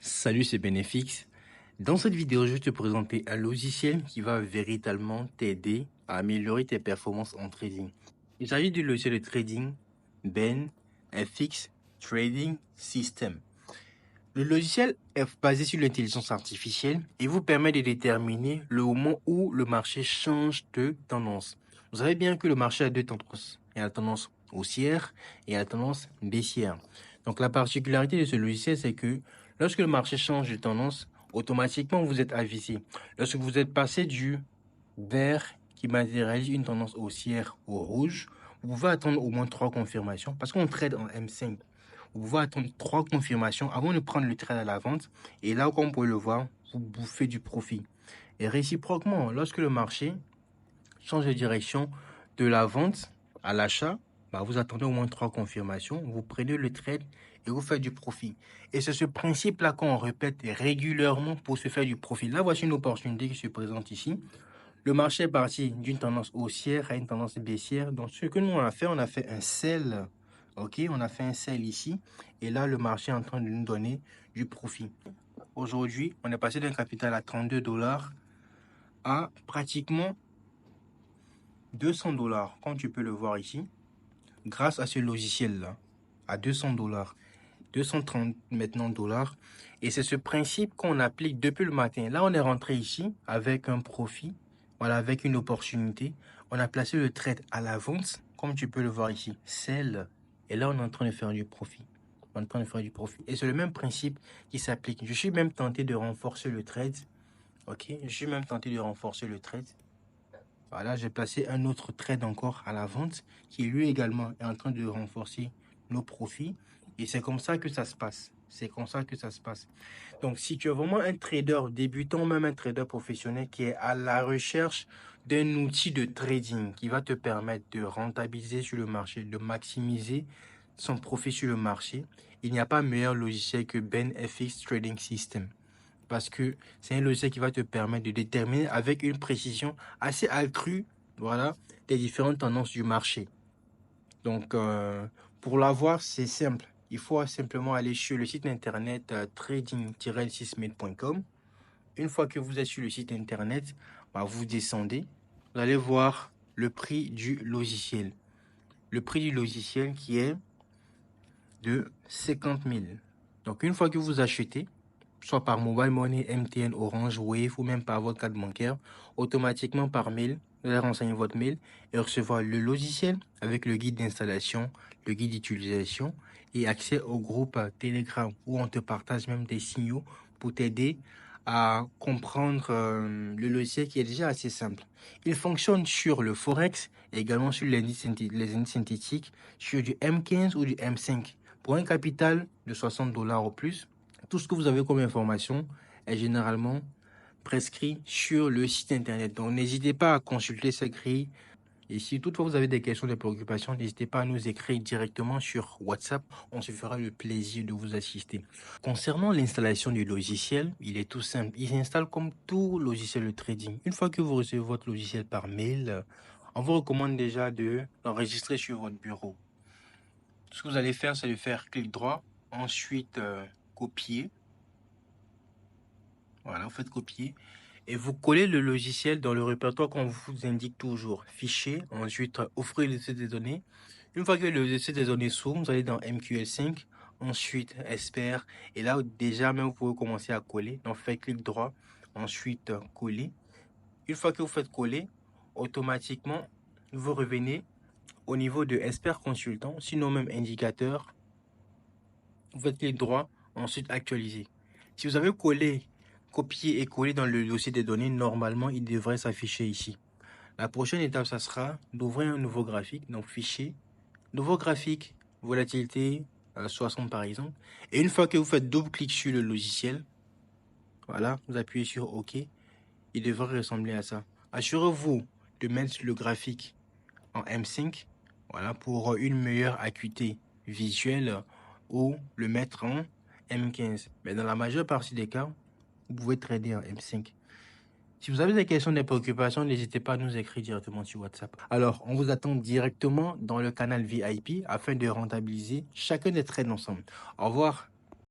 Salut, c'est Benefix. Dans cette vidéo, je vais te présenter un logiciel qui va véritablement t'aider à améliorer tes performances en trading. Il s'agit du logiciel de trading BenFX Trading System. Le logiciel est basé sur l'intelligence artificielle et vous permet de déterminer le moment où le marché change de tendance. Vous savez bien que le marché a deux tendances. Il y a la tendance haussière et la tendance baissière. Donc la particularité de ce logiciel, c'est que lorsque le marché change de tendance, automatiquement vous êtes avisé. Lorsque vous êtes passé du vert qui matérialise une tendance haussière au rouge, vous pouvez attendre au moins 3 confirmations parce qu'on trade en M5. Vous pouvez attendre 3 confirmations avant de prendre le trade à la vente. Et là, comme vous pouvez le voir, vous bouffez du profit. Et réciproquement, lorsque le marché change de direction de la vente à l'achat, vous attendez au moins 3 confirmations, vous prenez le trade et vous faites du profit. Et c'est ce principe-là qu'on répète régulièrement pour se faire du profit. Là, voici une opportunité qui se présente ici. Le marché est parti d'une tendance haussière à une tendance baissière. Donc, ce que nous, on a fait un sell. OK, on a fait un sell ici. Et là, le marché est en train de nous donner du profit. Aujourd'hui, on est passé d'un capital à 32 $ à pratiquement 200 $, comme tu peux le voir ici, grâce à ce logiciel-là, à 200 $, 230 maintenant dollars. Et c'est ce principe qu'on applique depuis le matin. Là, on est rentré ici avec un profit, voilà, avec une opportunité. On a placé le trade à la vente, comme tu peux le voir ici, sell. Et là, on est en train de faire du profit. On est en train de faire du profit. Et c'est le même principe qui s'applique. Je suis même tenté de renforcer le trade. OK, je suis même tenté de renforcer le trade. Voilà, j'ai placé un autre trade encore à la vente qui lui également est en train de renforcer nos profits. Et c'est comme ça que ça se passe. C'est comme ça que ça se passe. Donc, si tu es vraiment un trader débutant, même un trader professionnel qui est à la recherche d'un outil de trading qui va te permettre de rentabiliser sur le marché, de maximiser son profit sur le marché, il n'y a pas meilleur logiciel que BenFX Trading System. Parce que c'est un logiciel qui va te permettre de déterminer avec une précision assez accrue, voilà, les différentes tendances du marché. Donc, pour l'avoir, c'est simple. Il faut simplement aller sur le site internet trading-6mate.com. Une fois que vous êtes sur le site internet, vous descendez, vous allez voir le prix du logiciel. Le prix du logiciel qui est de 50 000. Donc, une fois que vous achetez, soit par mobile money, MTN, Orange, Wave ou même par votre carte bancaire, automatiquement par mail, vous allez renseigner votre mail et recevoir le logiciel avec le guide d'installation, le guide d'utilisation et accès au groupe Telegram où on te partage même des signaux pour t'aider à comprendre le logiciel qui est déjà assez simple. Il fonctionne sur le Forex et également sur les indices synthétiques, sur du M15 ou du M5 pour un capital de 60 $ au plus. Tout ce que vous avez comme information est généralement prescrit sur le site internet. Donc, n'hésitez pas à consulter ces grilles. Et si toutefois vous avez des questions, des préoccupations, n'hésitez pas à nous écrire directement sur WhatsApp. On se fera le plaisir de vous assister. Concernant l'installation du logiciel, il est tout simple. Il s'installe comme tout logiciel de trading. Une fois que vous recevez votre logiciel par mail, on vous recommande déjà de l'enregistrer sur votre bureau. Ce que vous allez faire, c'est de faire clic droit, ensuite copier. Voilà, vous faites copier et vous collez le logiciel dans le répertoire qu'on vous indique toujours. Fichier, ensuite offrir le dossier des données. Une fois que le dossier des données s'ouvre, vous allez dans MQL5, ensuite Expert. Et là, déjà, même vous pouvez commencer à coller. Donc, faites clic droit, ensuite coller. Une fois que vous faites coller, automatiquement, vous revenez au niveau de Expert Consultant, sinon même indicateur. Vous faites clic droit, ensuite actualiser. Si vous avez collé, copié et collé dans le dossier des données, normalement, il devrait s'afficher ici. La prochaine étape, ça sera d'ouvrir un nouveau graphique, donc fichier, nouveau graphique, volatilité, 60 par exemple. Et une fois que vous faites double-clic sur le logiciel, voilà, vous appuyez sur OK, il devrait ressembler à ça. Assurez-vous de mettre le graphique en M5, voilà, pour une meilleure acuité visuelle ou le mettre en M15. Mais dans la majeure partie des cas, vous pouvez trader en M5. Si vous avez des questions, des préoccupations, n'hésitez pas à nous écrire directement sur WhatsApp. Alors, on vous attend directement dans le canal VIP afin de rentabiliser chacun des trades ensemble. Au revoir.